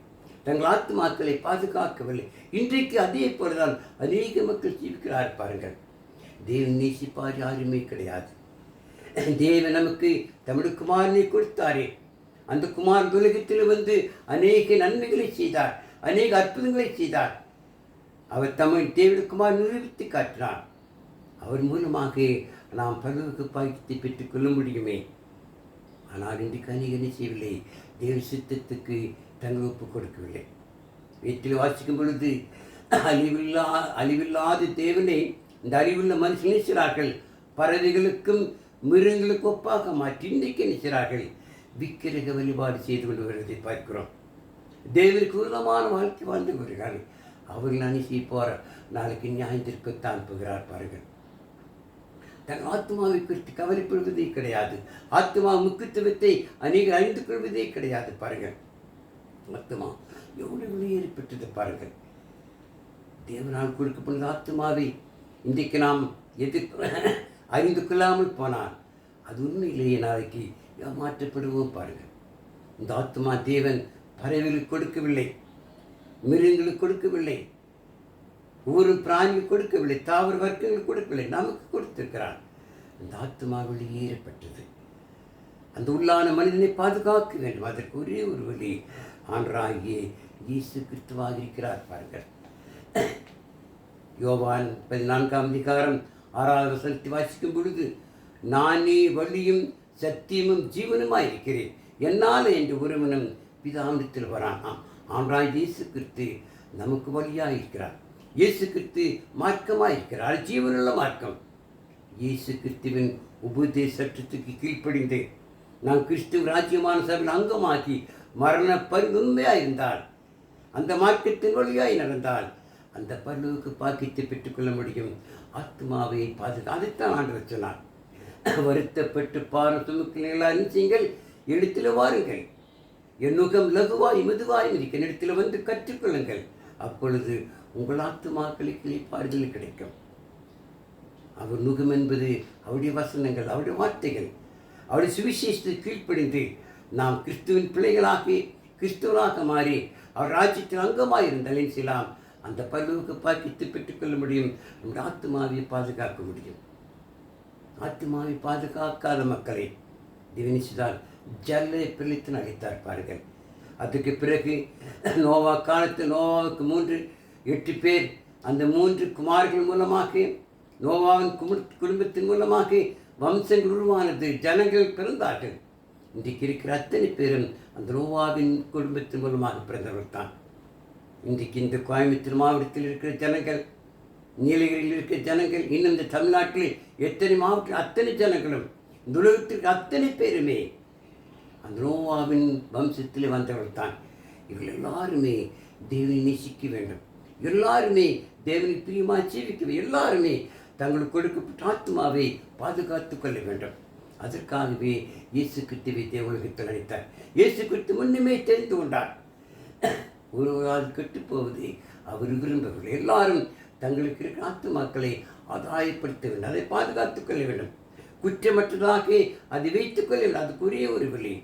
தங்கள் ஆத்துமாக்களை பாதுகாக்கவில்லை. இன்றைக்கு அதே போலதான் அநேக மக்கள் ஜீவிக்கிறார் பாருங்கள். தேவன் நேசிப்பார் யாருமே கிடையாது. தேவன் நமக்கு தமிழ் குமாரனை கொடுத்தாரே, அந்த குமார் உலகத்தில் வந்து அநேக நன்மைகளை செய்தார், அநேக அற்புதங்களை செய்தார். அவர் தமிழ் தேவனுக்குமார் நிரூபித்து காட்டினார். அவர் மூலமாக நாம் பரலோக பாக்கியத்தை பெற்றுக்கொள்ள முடியுமே. ஆனால் இன்றைக்கு அநேகர் செய்யவில்லை, தேவ சித்தத்துக்கு தங்கள் ஒப்பு கொடுக்கவில்லை. வீட்டில் வாசிக்கும் பொழுது அழிவில்லாத தேவனை இந்த அறிவுள்ள மனுஷன் நினைக்கிறார்கள் பறவைகளுக்கும் மிருகங்களுக்கும் ஒப்பாக மாற்றி இன்றைக்கு நினைக்கிறார்கள் விக்கிரக வழிபாடு செய்து கொண்டு வருவதை பார்க்கிறோம். தேவனுக்கு உருவமான வாழ்க்கை வாழ்ந்து வருகிறார்கள். அவர்கள் அனுசி போகிற நாளைக்கு நியாயத்திற்குத்தான் போகிறார் பாருங்கள். தன் ஆத்மாவை குறித்து கவலைப்படுவதே கிடையாது. ஆத்மா முக்கியத்துவத்தை அநேகர் அறிந்து கொள்வதே கிடையாது பாருங்கள். ஆத்மா எவ்வளவு வெளியேறப்பட்டது பாருங்கள். தேவனால் கொடுக்கப்பட்ட ஆத்மாவை இன்றைக்கு நாம் அறிந்து கொள்ளாமல் போனால் அது உண்மையிலேயே நாளைக்கு ஏமாற்றப்படுவோம் பாருங்கள். இந்த ஆத்மா தேவன் பறவைகளுக்கு கொடுக்கவில்லை, மிருகங்களுக்கு கொடுக்கவில்லை, ஒவ்வொரு பிராணிகளுக்கு கொடுக்கவில்லை, தாவர வர்க்கங்களுக்கு கொடுக்கவில்லை, நமக்கு கொடுத்திருக்கிறார். அந்த ஆத்மா வெளியேறப்பட்டது. அந்த உள்ளான மனிதனை பாதுகாக்க வேண்டும். அதற்கு ஒரே ஒரு வழி ஆண்டவராகிய இயேசு கிறிஸ்துவாக இருக்கிறார் பாருங்கள். யோவான் 14:6 வாசிக்கும் பொழுது, நானே வழியும் சத்தியமும் ஜீவனுமாய் இருக்கிறேன், என்னால் என்று ஒருவனும் பிதாவிடத்தில் வரான். ஆண்டவராகிய இயேசு கிறிஸ்து நமக்கு வழியாக இருக்கிறார். இயேசு கிறிஸ்து மார்க்கமாக இருக்கிறார், ஜீவனுள்ள மார்க்கம். இயேசு கிறிஸ்துவின் உபதேசத்துக்கு கீழ்ப்படிந்து நாம் கிறிஸ்துவ ராஜ்யமான சபையில் அங்கமாக்கி மரண உண்மையாக இருந்தால், அந்த மார்க்கத்தின் வழியாய் நடந்தால் அந்த பரலோக பாக்கியத்தை பெற்றுக்கொள்ள முடியும். ஆத்மாவை அதைத்தான் ஆண்டவர் சொன்னார். வருத்தப்பட்டு பாரம் சுமக்கிறீர்களா நீங்கள் இடத்தில் வாருங்கள், என் நுகம் லகுவாய் மெதுவாய் இருக்க இடத்தில் வந்து கற்றுக்கொள்ளுங்கள், அப்பொழுது உங்கள் ஆத்மாக்களுக்கு இளைப்பாறுதல் கிடைக்கும். அவர் நுகம் என்பது அவருடைய வசனங்கள், அவருடைய வார்த்தைகள், அவருடைய சுவிசேஷத்தை கீழ்ப்படிந்து நாம் கிறிஸ்துவின் பிள்ளைகளாகி கிறிஸ்துவனாக மாறி அவர் ராஜ்யத்தில் அங்கமாக இருந்தாலும் செய்யலாம். அந்த பரலோக பாக்கியத்தை பெற்றுக்கொள்ள முடியும். நம்முடைய ஆத்மாவை பாதுகாக்க முடியும். ஆத்மாவை பாதுகாக்காத மக்களை திவனிச்சுதான் ஜல்லை பிள்ளைத்தன் அழைத்தார் பாருங்கள். அதுக்கு பிறகு நோவா காலத்தில் நோவாவுக்கு 8 பேர், அந்த 3 குமார்கள் மூலமாக நோவாவின் குடும்பத்தின் மூலமாக வம்சங்கள் உருவானது, ஜனங்கள் பிறந்தார்கள். இன்றைக்கு இருக்கிற அத்தனை பேரும் அந்த நோவாவின் குடும்பத்தின் மூலமாக பிறந்தவர்கள் தான். இன்றைக்கு இந்த கோயம்புத்தூர் மாவட்டத்தில் இருக்கிற ஜனங்கள், நீலகிரியில் இருக்கிற ஜனங்கள், இன்னும் இந்த தமிழ்நாட்டில் எத்தனை மாவட்டத்தில் அத்தனை ஜனங்களும், இந்த உலகத்திற்கு அத்தனை பேருமே அந்த நோவாவின் வம்சத்தில் வந்தவர்கள் தான். இவர்கள் எல்லாருமே தேவனை நேசிக்க வேண்டும், எல்லாருமே தேவனை பிரியமாக ஜீவிக்க, எல்லாருமே தங்களுக்கு கொடுக்கப்பட்ட ஆத்மாவை பாதுகாத்து கொள்ள வேண்டும். அதற்காகவே இயேசு கிறிஸ்துவை தேவனுலகத்தில் அழைத்தார். இயேசு கிறிஸ்து முன்னுமே தெரிந்து கொண்டார். ஒருவரால் கெட்டுப்போவதை அவர் விரும்பவில்லை. எல்லாரும் தங்களுக்கு இருக்கிற ஆத்மாக்களை ஆதாயப்படுத்த வேண்டும், அதை பாதுகாத்துக் கொள்ள வேண்டும், குற்றமற்றதாக அதை வைத்துக் கொள்ள வேண்டும். அதுக்குரிய ஒரு வழி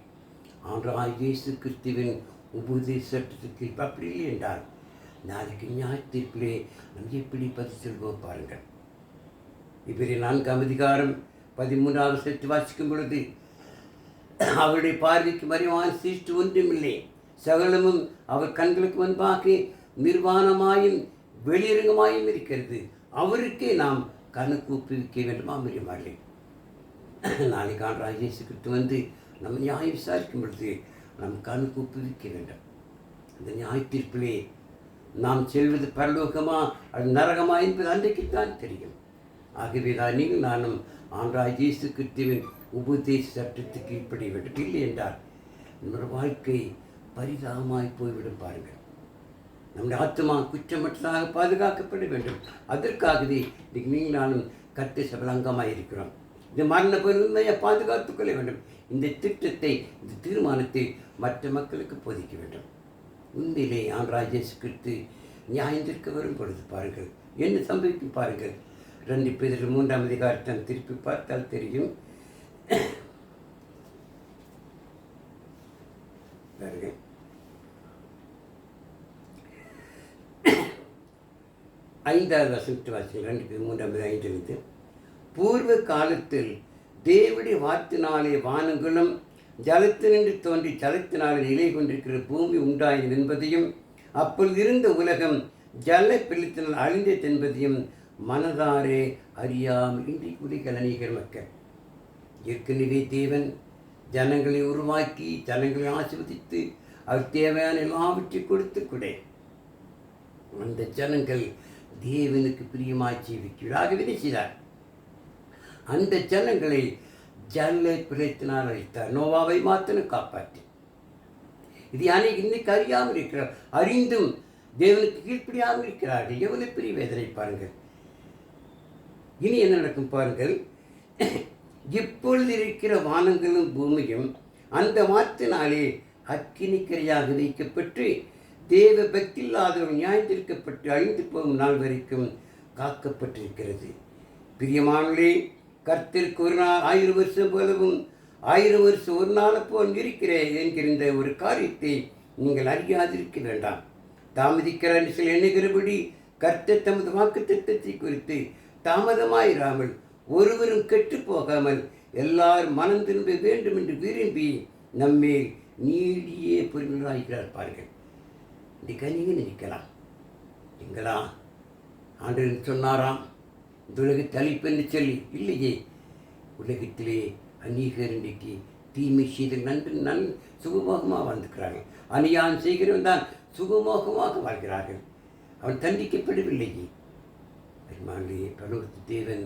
ஆண்டவராகிய இயேசு கிறிஸ்துவின் உபதேசத்துக்கு அப்படி இல்லை என்றால் நாளைக்கு நியாயத்தீர்ப்பிலே நம்ம எப்படி பதில் சொல்வோம் பாருங்கள். இவரை 4:13 வாசிக்கும் பொழுது, அவருடைய பார்வைக்கு மறைவான சீட்டு ஒன்றுமில்லை, சகலமும் அவர் கண்களுக்கு முன்பாக நிர்வாணமாயும் வெளியரங்கமாயும் இருக்கிறது, அவருக்கே நாம் கணக்கு ஒப்புவிக்க வேண்டுமா முடியுமாஇல்லை. நாளைக்கு ஆண்டவராகிய இயேசு கிறிஸ்து வந்து நம்ம நியாயம் விசாரிக்கும் பொழுது நாம் கணக்கு ஒப்புவிக்க வேண்டும். அந்த நியாயத்தீர்ப்பிலே நாம் செல்வது பரலோகமா அது நரகமா என்பது அன்றைக்குத்தான் தெரியும். ஆகவே தான் நீங்கள் நானும் ஆண்டவராகிய இயேசு கிறிஸ்துவின் உபதேச சட்டத்துக்கு கீழ்ப்படிய வேண்டும். இல்லை என்றால் நம்முடைய வாழ்க்கை பரிதாபமாய் போய்விடும் பாருங்கள். நம்முடைய ஆத்மா குற்றமற்றதாக பாதுகாக்கப்பட வேண்டும். அதற்காகவே நீங்கள் நானும் கர்த்தருடைய சபையில் அங்கமாக இருக்கிறோம். இந்த மரண உண்மையை பாதுகாத்துக் கொள்ள வேண்டும். இந்த திட்டத்தை, இந்த தீர்மானத்தை மற்ற மக்களுக்கு போதிக்க வேண்டும். உண்மையிலே ஆண்டவராகிய இயேசு கிறிஸ்து நியாயத்திற்கு வரும் பொழுது பாருங்கள் என்ன சம்பவிக்கும் பாருங்கள். 2 பேதுரு 3 திருப்பி பார்த்தால் தெரியும். பாருங்கள், 5வது வசனத்தை வாசிங்கள். 2 பேர் 3:5 பூர்வ காலத்தில் தேவனுடைய வார்த்தையினாலே வானங்களும் ஜலத்தினின்று தோன்றி ஜலத்தினாலே நிலை கொண்டிருக்கிற பூமி உண்டாயின என்பதையும், அப்பொழுது இருந்த உலகம் ஜல பிள்ளைத்தினால் அழிந்தது என்பதையும் மனதாரே அறியாமல் இன்றைக்கு உலகில் அநேகர் மக்கள். ஏற்கனவே தேவன் ஜனங்களை உருவாக்கி ஜனங்களை ஆசீர்வதித்து அவர் தேவையான எல்லாவற்றை கொடுத்து கூட அந்த ஜனங்கள் தேவனுக்கு பிரியமாய் ஜீவிக்கிறாகவே செய்தார். அந்த ஜனங்களை ஜல்லை பிரயத்தினால் அழைத்தார். நோவாவை மாத்திரம் காப்பாற்றி. இது அன்னைக்கு இன்னைக்கு அறியாமல் இருக்கிறார். அறிந்தும் தேவனுக்கு கீழ்ப்படியாமல் இருக்கிறார்கள். எவ்வளவு பெரிய வேதனை பாருங்கள். இனி என்ன நடக்கும் பாருங்கள். இப்பொழுது இருக்கிற வானங்களும் பூமியும் அந்த வார்த்தையினாலே அக்கினிக்கரையாக வைக்கப்பட்டு தேவ பக்தி இல்லாதவர்கள் நியாயத்திற்கப்பட்டு அழிந்து போகும் நாள் வரைக்கும் காக்கப்பட்டிருக்கிறது. பிரியமானே, கர்த்தருக்கு ஒரு நாள் 1000 வருஷம் போலவும் 1000 வருஷம் ஒரு நாளை போல் இருக்கிறேன் என்கிற ஒரு காரியத்தை நீங்கள் அறியாதிருக்க வேண்டாம். தாமதிக்கிற சில எண்ணுகிறபடி கர்த்தர் தமது வாக்கு திட்டத்தை குறித்து தாமதமாயிராமல் ஒருவரும் கெட்டு போகாமல் எல்லாரும் மனம் திரும்ப வேண்டும் என்று விரும்பி நம்மேல் நீடியே பொறுமையாகிறார் பாருங்கள். இன்றைக்கு நீங்கள் நினைக்கலாம், எங்களா ஆண்டவன் சொன்னாராம் இந்த உலகத்தை அழிப்பென்று சொல்லி. இல்லையே, உலகத்திலே அநேகர் இன்றைக்கு தீமை செய்த நன் சுகமோகமாக வாழ்ந்துக்கிறார்கள். அநியாயம் செய்கிறவன் தான் சுகமோகமாக வாழ்கிறார்கள். அவன் தண்டிக்கப்படவில்லையே. பெருமாளே, பரலோகத்து தேவன்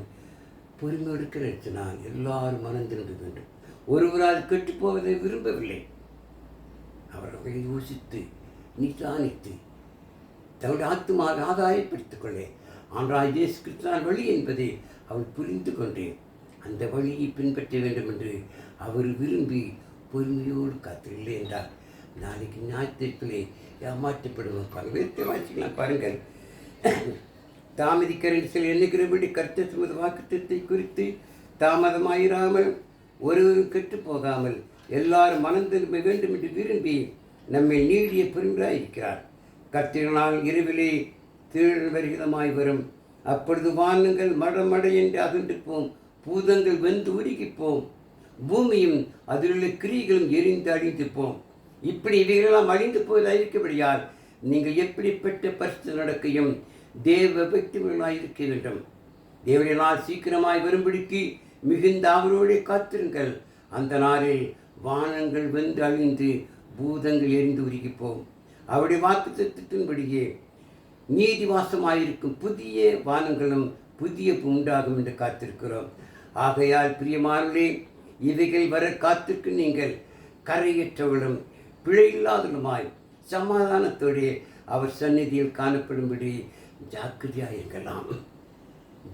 பொறுமையோடு இருக்கிறால் எல்லாரும் மனம் திரும்ப வேண்டும். ஒருவரால் கெட்டு போவதை விரும்பவில்லை. அவர்களை யோசித்து நிதானித்து தன்னுடைய ஆத்துமாவை ஆதாயப்படுத்திக் கொள்ளே ஆண்டவராகிய இயேசு கிறிஸ்துவின் வழி என்பதை அவர் புரிந்து கொண்டு அந்த வழியை பின்பற்ற வேண்டும் என்று அவர் விரும்பி பொறுமையோடு காத்தில்லை என்றால் நாளைக்கு ஞாயிற்றுக்கிழமை ஏமாற்றப்படுவாங்க. வேறு வாசிக்கலாம் பாருங்கள். தாமதிக்கிறேன் சில எண்ணுகிறபடி கர்த்தர் தமது வாக்குத்தத்தை குறித்து தாமதமாயிராமல் ஒருவரும் கெட்டு போகாமல் எல்லாரும் மனம் திரும்ப வேண்டும் என்று விரும்பி நம்மை நீடிய பொறுமையாக இருக்கிறார். கர்த்தரினால் இரவிலே தேழல் வருகிதமாய் வரும். அப்பொழுது வானங்கள் மடமடை என்று அகன்று போம், பூதங்கள் வெந்து உருகிப்போம், பூமியும் அதிலுள்ள கிரிகளும் எரிந்து அழிந்து போம். இப்படி இவைகளெல்லாம் அழிந்து போவதாக இருக்கபடியால் நீங்கள் எப்படிப்பட்ட பரிசு நடக்கையும் தேவ பக்திகளாக இருக்க வேண்டும். தேவனுடைய நாள் சீக்கிரமாய் வரும்படிக்கு மிகுந்த அவரோடு காத்திருங்கள். அந்த நாளில் வானங்கள் வெந்து அழிந்து பூதங்கள் எரிந்து உருகிப்போம். அவருடைய வாக்குத்தத்தின்படியே நீதி வாசமாயிருக்கும் புதிய வானங்களும் புதிய உண்டாகும் என்று காத்திருக்கிறோம். ஆகையால் பிரியமானவர்களே, இவைகள் வர காத்திருக்கு நீங்கள் கரையற்றவர்களும் பிழை இல்லாதவருமாய் சமாதானத்தோடு அவர் சந்நிதியில் காணப்படும்படி ஜாக்கிரதையாக இருக்கலாம்.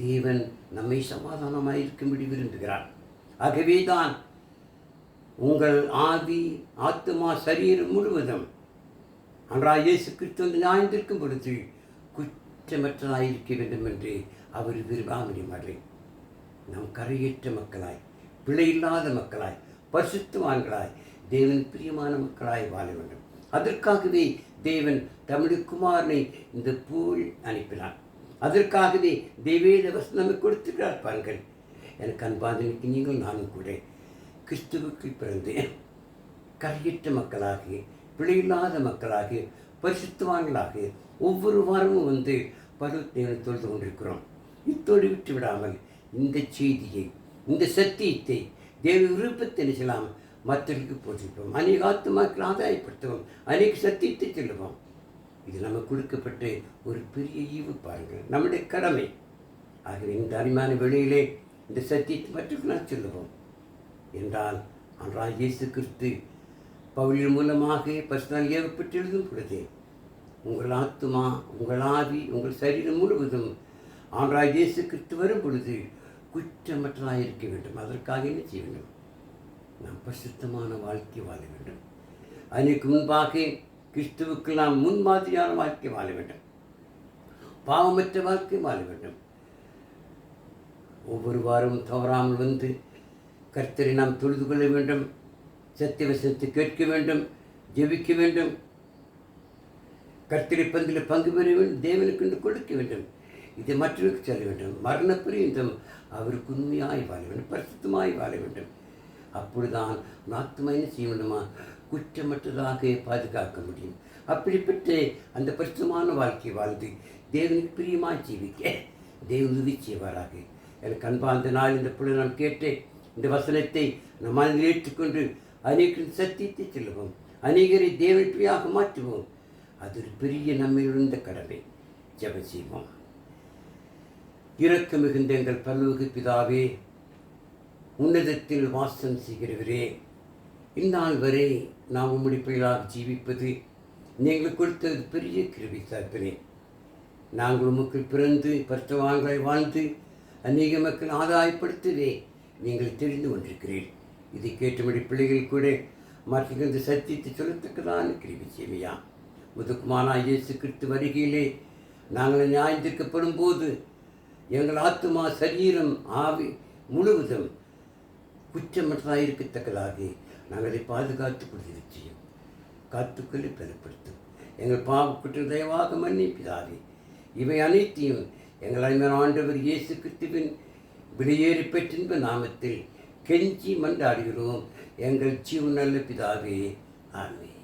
தேவன் நம்மை சமாதானமாக இருக்கும்படி விரும்புகிறார். ஆகவே தான் உங்கள் ஆவி ஆத்மா சரீரம் முழுவதும் ஆண்டவராகிய இயேசு கிறிஸ்து நியாயந்திருக்கும் பொழுது குற்றமற்றதாக இருக்க வேண்டும் என்று அவர் விரும்பாமல் மாட்டேன். நாம் கரையற்ற மக்களாய், பிழை இல்லாத மக்களாய், பரிசுத்தவான்களாய், தேவன் பிரியமான மக்களாய் வாழ வேண்டும். அதற்காகவே தேவன் தம்முடைய குமாரனை இந்த பூவில் அனுப்பினார். அதற்காகவே தேவேத வசனமை கொடுத்துக்கிறார் பாருங்கள். எனக்கு அன்பாதனுக்கு நீங்கள் நானும் கூட கிறிஸ்துவுக்கு பிறந்து கரையற்ற மக்களாக, பிழையில்லாத மக்களாக, பரிசுத்தவான்களாக ஒவ்வொரு வாரமும் வந்து பருவத்தை தொழுது கொண்டிருக்கிறோம். இத்தோடு விட்டு விடாமல் இந்த செய்தியை, இந்த சத்தியத்தை தேவ விருப்பத்தை நினைச்சலாம் மற்றவர்களுக்கு போட்டிருப்போம். அநேக ஆத்துமாக்கள் ஆதாயப்படுத்துவோம், அநேக சத்தியத்தை சொல்லுவோம். இது நமக்கு கொடுக்கப்பட்ட ஒரு பெரிய ஈவு பாருங்கள், நம்முடைய கடமை. ஆகவே இந்த அருமையான வெளியிலே இந்த சத்தியத்தை மற்றவர்கள் சொல்லுவோம் என்றால் ஆண்டவராகிய இயேசு கிறிஸ்து பவுலின் மூலமாக பரிசுத்தால் ஏவப்பட்டு எழுதும் பொழுது உங்கள் ஆத்துமா, உங்கள் ஆவி, உங்கள் சரீரம் முழுவதும் ஆண்டவராகிய இயேசு கிறிஸ்து வரும் பொழுது குற்றமற்றதாக இருக்க வேண்டும். அதற்காக என்ன செய்ய வேண்டும்? நாம் பரிசுத்தமான வாழ்க்கை வாழ வேண்டும். அதற்கு முன்பாக கிறிஸ்துவுக்கு நாம் முன்மாதிரியான வாழ்க்கை வாழ வேண்டும். பாவமற்ற வாழ்க்கை வாழ வேண்டும். ஒவ்வொரு வாரமும் தவறாமல் வந்து கர்த்தரை நாம் தொழுது கொள்ள வேண்டும். சத்திய வசனத்தை கேட்க வேண்டும், ஜெபிக்க வேண்டும். கர்த்தரை பந்தில் பங்கு பெற வேண்டும், தேவனுக்கு என்று கொடுக்க வேண்டும். இதை மற்றவருக்கு சொல்ல வேண்டும். மரண பரியந்தம் அவருக்கு உண்மையாய் வாழ வேண்டும், பரிசுத்தமாய் வாழ வேண்டும். அப்பொழுதுதான் ஆத்மா என்ன செய்ய வேண்டுமா? குற்றமற்றதாக பாதுகாக்க முடியும். அப்படிப்பட்ட அந்த பரிசுத்தமான வாழ்க்கை வாழ்ந்து தேவனுக்கு பிரியமாக ஜீவிக்க தேவன் உதவி செய்வாராக. எனக்கு அன்பார்ந்த நாள் இந்த பொழுது நாம் கேட்டு இந்த வசனத்தை நம் மனதில் ஏற்றுக்கொண்டு அநேகரின் சத்தியத்தை செல்வோம், அநேகரை தேவனையாக மாற்றுவோம். அது ஒரு பெரிய நம்மில் இருந்த கடமை. ஜெபம் செய்வோம். இரக்க மிகுந்த எங்கள் பரலோக பிதாவே, உன்னதத்தில் வாசம் செய்கிறவரே, இந்நாள் வரை நாம் உம்முடைய பிள்ளைகளாக ஜீவிப்பது நீங்கள் கொடுத்தது பெரிய கிருபை தகப்பனே. நாங்கள் உமக்கு பிறந்து பரிசுத்தவான்களை வாழ்ந்து அநேக மக்கள் ஆதாயப்படுத்தவே நீங்கள் தெரிந்து கொண்டிருக்கிறீர்கள். இதை கேட்டபடி பிள்ளைகள் கூட மற்ற சத்தியத்தை சொல்லத்தக்கதான கிருபை செய்வையா. முதுக்குமானா இயேசு கிறிஸ்து வருகையிலே நாங்கள் நியாயந்திருக்கப்படும் போது எங்கள் ஆத்துமா, சரீரம், ஆவி முழுவதும் குற்றமற்றதாக இருக்கத்தக்கதாக நாங்கள் அதை பாதுகாத்து கொடுத்து செய்யும். காத்துக்களை பலப்படுத்தும். எங்கள் பாவ குற்ற தயவாக மன்னிப்பிதாவே. இவை அனைத்தையும் எங்கள் அருமையான ஆண்டவர் இயேசு கிறிஸ்துவின் வெளியேறி பெற்றின்ப நாமத்தில் கெஞ்சி மன்றாடுகிறோம் எங்கள் ஜீவன் நல்ல பிதாவே. ஆமென்.